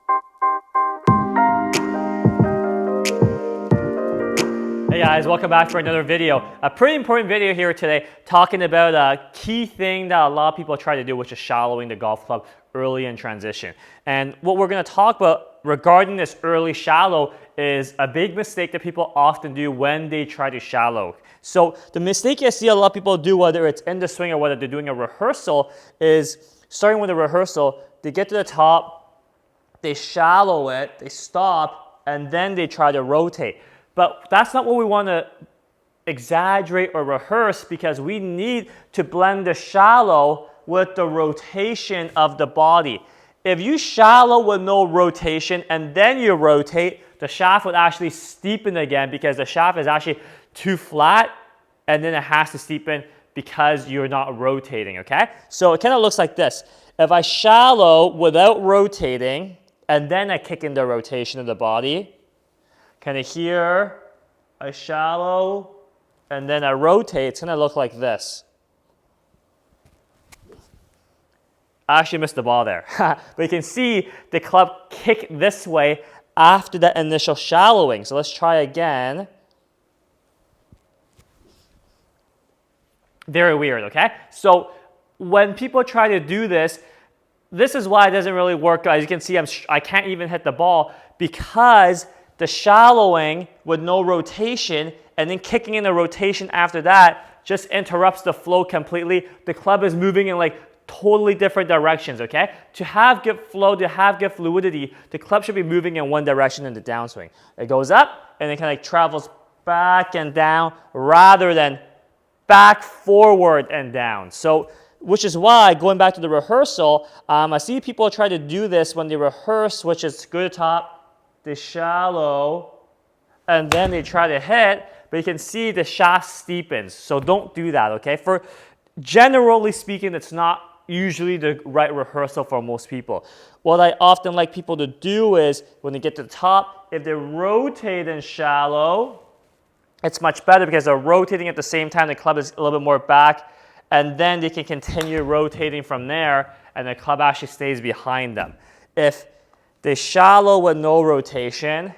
Hey guys, welcome back for another video. A pretty important video here today, talking about a key thing that a lot of people try to do, which is shallowing the golf club early in transition. And what we're going to talk about regarding this early shallow is a big mistake that people often do when they try to shallow. So the mistake I see a lot of people do, whether it's in the swing or whether they're doing a rehearsal, is starting with a rehearsal, they get to the top, they shallow it, they stop, and then they try to rotate. But that's not what we want to exaggerate or rehearse, because we need to blend the shallow with the rotation of the body. If you shallow with no rotation and then you rotate, the shaft would actually steepen again because the shaft is actually too flat, and then it has to steepen because you're not rotating, okay? So it kind of looks like this. If I shallow without rotating and then I kick in the rotation of the body, kind of here, I shallow, and then I rotate. It's going to look like this. I actually missed the ball there. But you can see the club kick this way after that initial shallowing. So let's try again. Very weird, okay? So when people try to do this, this is why it doesn't really work. As you can see, I can't even hit the ball because the shallowing with no rotation and then kicking in the rotation after that just interrupts the flow completely. The club is moving in like totally different directions, okay? To have good flow, to have good fluidity, the club should be moving in one direction in the downswing. It goes up and it kind of like travels back and down rather than back, forward, and down. So, which is why, going back to the rehearsal, I see people try to do this when they rehearse, which is go to top, they shallow, and then they try to hit, but you can see the shaft steepens. So don't do that, okay? For generally speaking, it's not usually the right rehearsal for most people. What I often like people to do is when they get to the top, if they rotate and shallow, it's much better because they're rotating at the same time. The club is a little bit more back, and then they can continue rotating from there, and the club actually stays behind them. If they shallow with no rotation,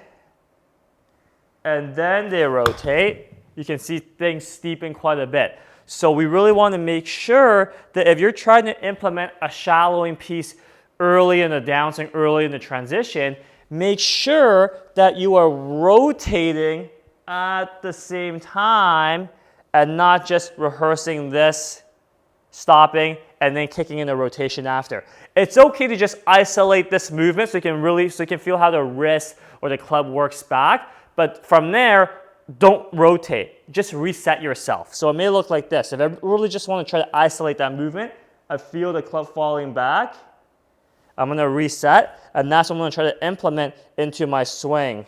and then they rotate, you can see things steepen quite a bit. So we really want to make sure that if you're trying to implement a shallowing piece early in the downswing, early in the transition, make sure that you are rotating at the same time and not just rehearsing this, stopping, and then kicking in the rotation after. It's okay to just isolate this movement so you can feel how the wrist or the club works back. But from there, don't rotate. Just reset yourself. So it may look like this. If I really just want to try to isolate that movement, I feel the club falling back. I'm going to reset, and that's what I'm going to try to implement into my swing.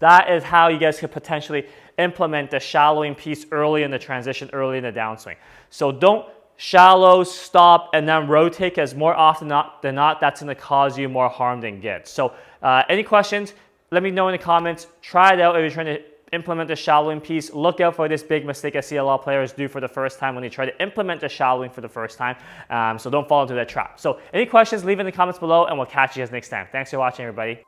That is how you guys could potentially implement the shallowing piece early in the transition, early in the downswing. So don't shallow, stop, and then rotate, because more often than not, that's going to cause you more harm than good. So any questions, let me know in the comments. Try it out if you're trying to implement the shallowing piece. Look out for this big mistake I see a lot of players do for the first time when they try to implement the shallowing for the first time. So don't fall into that trap. So any questions, leave in the comments below, and we'll catch you guys next time. Thanks for watching, everybody.